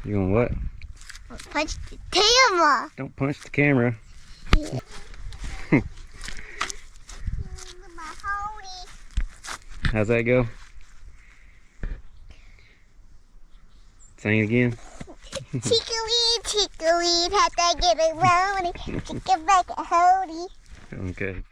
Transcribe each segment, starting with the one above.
You gonna what? Punch the camera. Don't punch the camera. How's that go? Sing it again. Chickawee, chickawee, had to get it rowdy. Chicken back a hoody. Okay.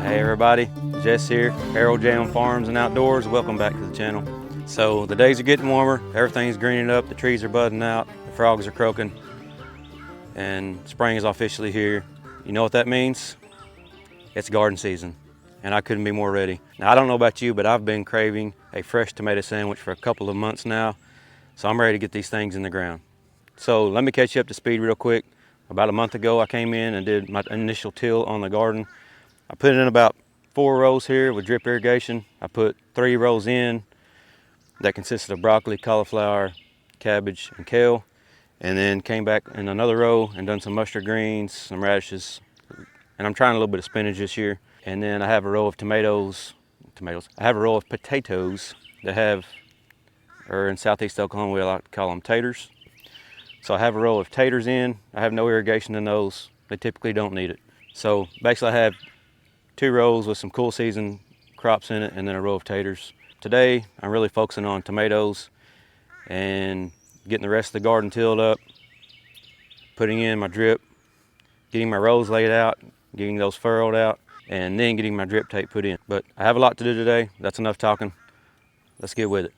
Hey everybody, Jess here, Harold Jam Farms and Outdoors. Welcome back to the channel. So the days are getting warmer, everything's greening up, the trees are budding out, the frogs are croaking, and spring is officially here. You know what that means? It's garden season, and I couldn't be more ready. Now I don't know about you, but I've been craving a fresh tomato sandwich for a couple of months now, so I'm ready to get these things in the ground. So let me catch you up to speed real quick. About a month ago I came in and did my initial till on the garden. I put in about 4 rows here with drip irrigation. I put 3 rows in that consisted of broccoli, cauliflower, cabbage, and kale. And then came back in another row and done some mustard greens, some radishes, and I'm trying a little bit of spinach this year. And then I have a row of tomatoes. I have a row of potatoes that have, or in southeast Oklahoma we like to call them taters. So I have a row of taters in. I have no irrigation in those. They typically don't need it. So basically I have 2 rows with some cool season crops in it and then a row of taters. Today I'm really focusing on tomatoes and getting the rest of the garden tilled up, putting in my drip, getting my rows laid out, getting those furrowed out, and then getting my drip tape put in. But I have a lot to do today. That's enough talking. Let's get with it.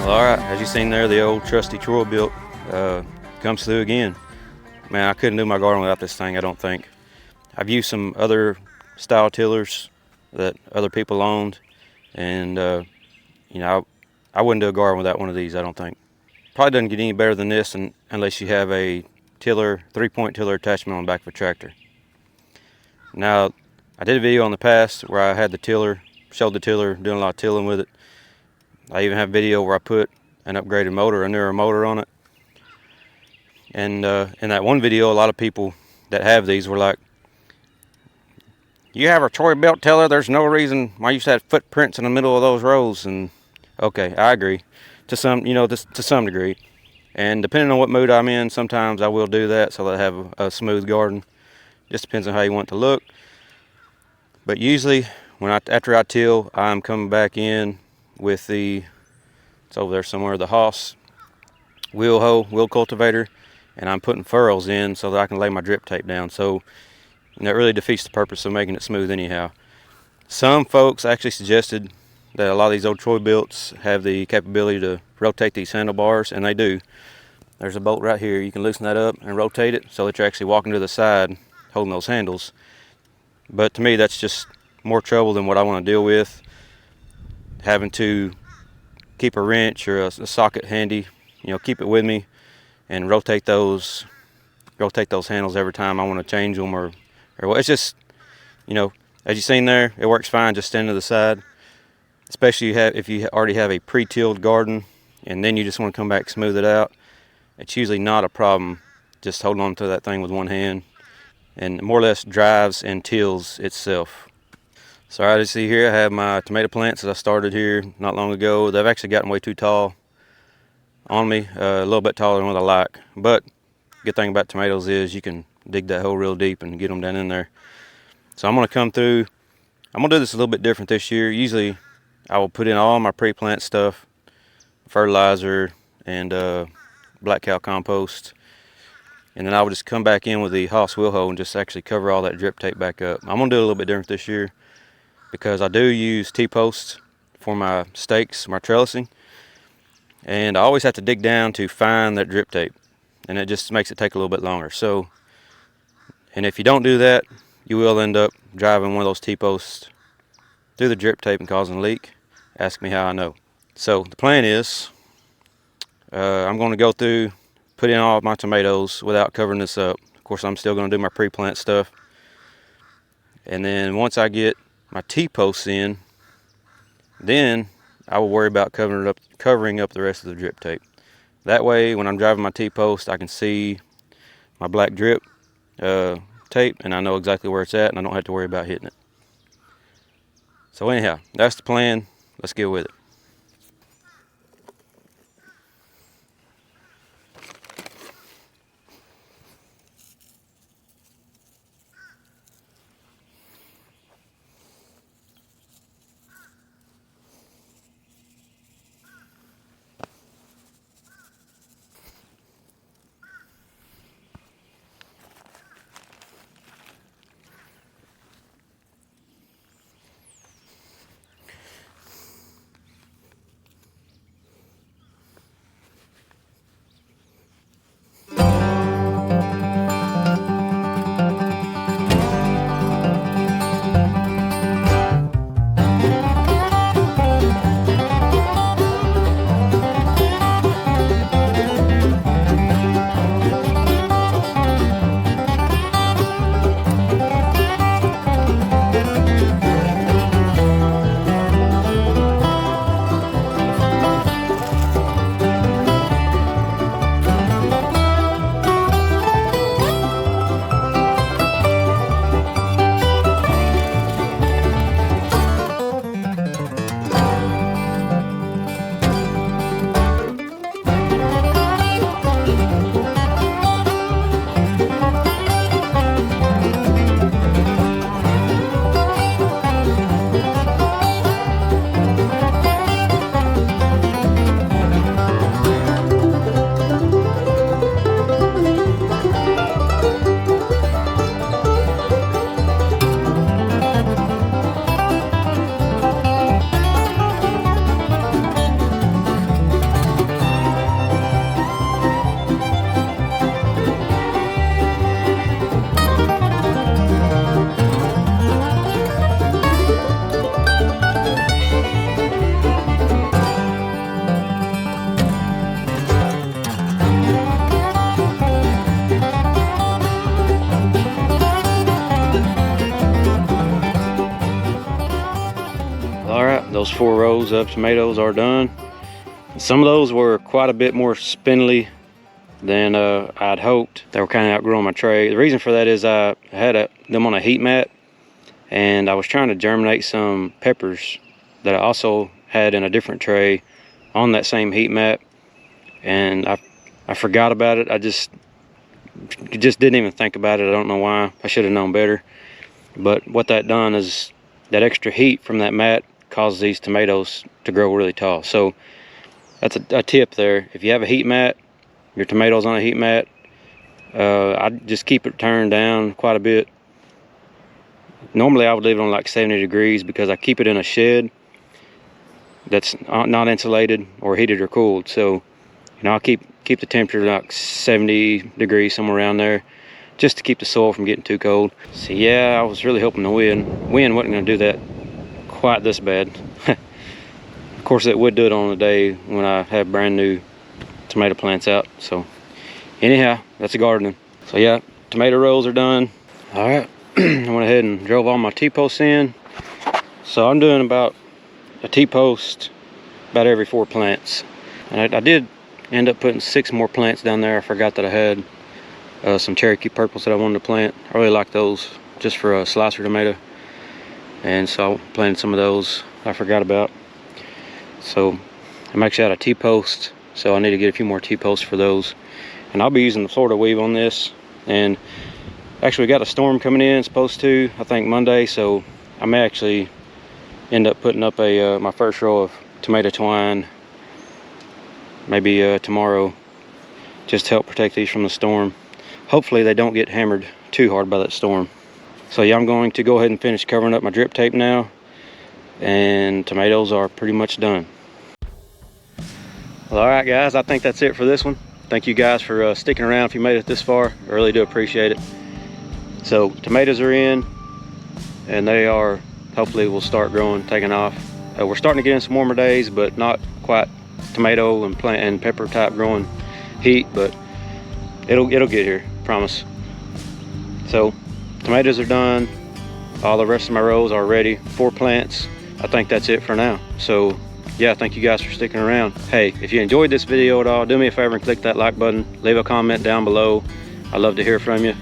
Well, all right, as you seen there, the old trusty Troy-Bilt comes through again. Man, I couldn't do my garden without this thing, I don't think. I've used some other style tillers that other people owned, and you know, I wouldn't do a garden without one of these, I don't think. Probably doesn't get any better than this unless you have a tiller, 3-point tiller attachment on the back of a tractor. Now, I did a video in the past where I had the tiller, showed the tiller, doing a lot of tilling with it. I even have a video where I put an upgraded motor, a newer motor on it. And in that one video, a lot of people that have these were like, you have a Troy-Bilt tiller, there's no reason why you should have footprints in the middle of those rows. And okay, I agree to some, to some degree. And depending on what mood I'm in, sometimes I will do that so that I have a smooth garden. Just depends on how you want it to look. But usually, after I till, I'm coming back in with it's over there somewhere, the Haas wheel cultivator, and I'm putting furrows in so that I can lay my drip tape down. So that really defeats the purpose of making it smooth anyhow. Some folks actually suggested that a lot of these old Troy-Bilts have the capability to rotate these handlebars, and they do. There's a bolt right here. You can loosen that up and rotate it so that you're actually walking to the side holding those handles. But to me, that's just more trouble than what I want to deal with. Having to keep a wrench or a socket handy, keep it with me and rotate those handles every time I want to change them, or it's just, as you've seen there, it works fine just standing to the side. Especially if you already have a pre-tilled garden and then you just want to come back and smooth it out. It's usually not a problem just holding on to that thing with one hand, and more or less drives and tills itself. So as you see here, I have my tomato plants that I started here not long ago. They've actually gotten way too tall on me, a little bit taller than what I like. But good thing about tomatoes is you can dig that hole real deep and get them down in there. So I'm going to come through. I'm going to do this a little bit different this year. Usually I will put in all my pre-plant stuff, fertilizer and black cow compost. And then I will just come back in with the Haas wheel hoe and just actually cover all that drip tape back up. I'm going to do it a little bit different this year because I do use T-posts for my stakes, my trellising. And I always have to dig down to find that drip tape. And it just makes it take a little bit longer. So, and if you don't do that, you will end up driving one of those T-posts through the drip tape and causing a leak. Ask me how I know. So the plan is, I'm going to go through, put in all of my tomatoes without covering this up. Of course, I'm still going to do my pre-plant stuff. And then once I get my T-posts in, then I will worry about covering up the rest of the drip tape. That way, when I'm driving my T-post, I can see my black drip tape, and I know exactly where it's at, and I don't have to worry about hitting it. So anyhow, that's the plan. Let's get with it. first 4 rows of tomatoes are done. Some of those were quite a bit more spindly than I'd hoped. They were kind of outgrowing my tray. The reason for that is I had them on a heat mat, and I was trying to germinate some peppers that I also had in a different tray on that same heat mat, and I forgot about it. I just didn't even think about it. I don't know why. I should have known better. But what that done is that extra heat from that mat causes these tomatoes to grow really tall. So that's a tip there. If you have a heat mat, your tomatoes on a heat mat, I just keep it turned down quite a bit. Normally I would leave it on like 70 degrees because I keep it in a shed that's not insulated or heated or cooled. So, you know, I'll keep the temperature like 70 degrees, somewhere around there, just to keep the soil from getting too cold. So yeah, I was really hoping the wind wasn't going to do that quite this bad. Of course it would do it on a day when I have brand new tomato plants out. So anyhow, that's the gardening. So yeah, tomato rows are done. All right, I went ahead and drove all my T-posts in. So I'm doing about a T-post about every 4 plants. And I did end up putting 6 more plants down there. I forgot that I had some Cherokee purples that I wanted to plant. I really like those just for a slicer tomato, and so I planted some of those I forgot about. So I'm actually out of T-post, so I need to get a few more T-posts for those. And I'll be using the Florida weave on this. And actually we got a storm coming in, supposed to, I think Monday, so I may actually end up putting up a my first row of tomato twine maybe tomorrow, just to help protect these from the storm. Hopefully they don't get hammered too hard by that storm. So yeah, I'm going to go ahead and finish covering up my drip tape now, and tomatoes are pretty much done. Well, all right guys, I think that's it for this one. Thank you guys for sticking around if you made it this far. I really do appreciate it. So tomatoes are in, and they are, hopefully will start growing, taking off. We're starting to get in some warmer days, but not quite tomato and plant and pepper type growing heat, but it'll get here, promise. So tomatoes are done. All the rest of my rows are ready. 4 plants. I think that's it for now. So yeah, thank you guys for sticking around. Hey, if you enjoyed this video at all, do me a favor and click that like button. Leave a comment down below. I'd love to hear from you.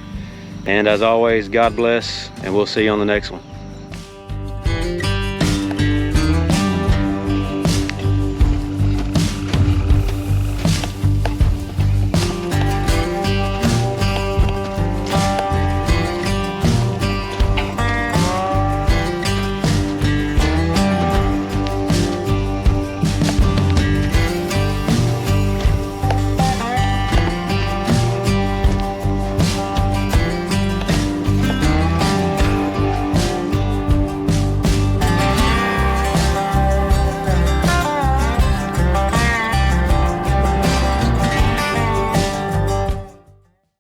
And as always, God bless, and we'll see you on the next one.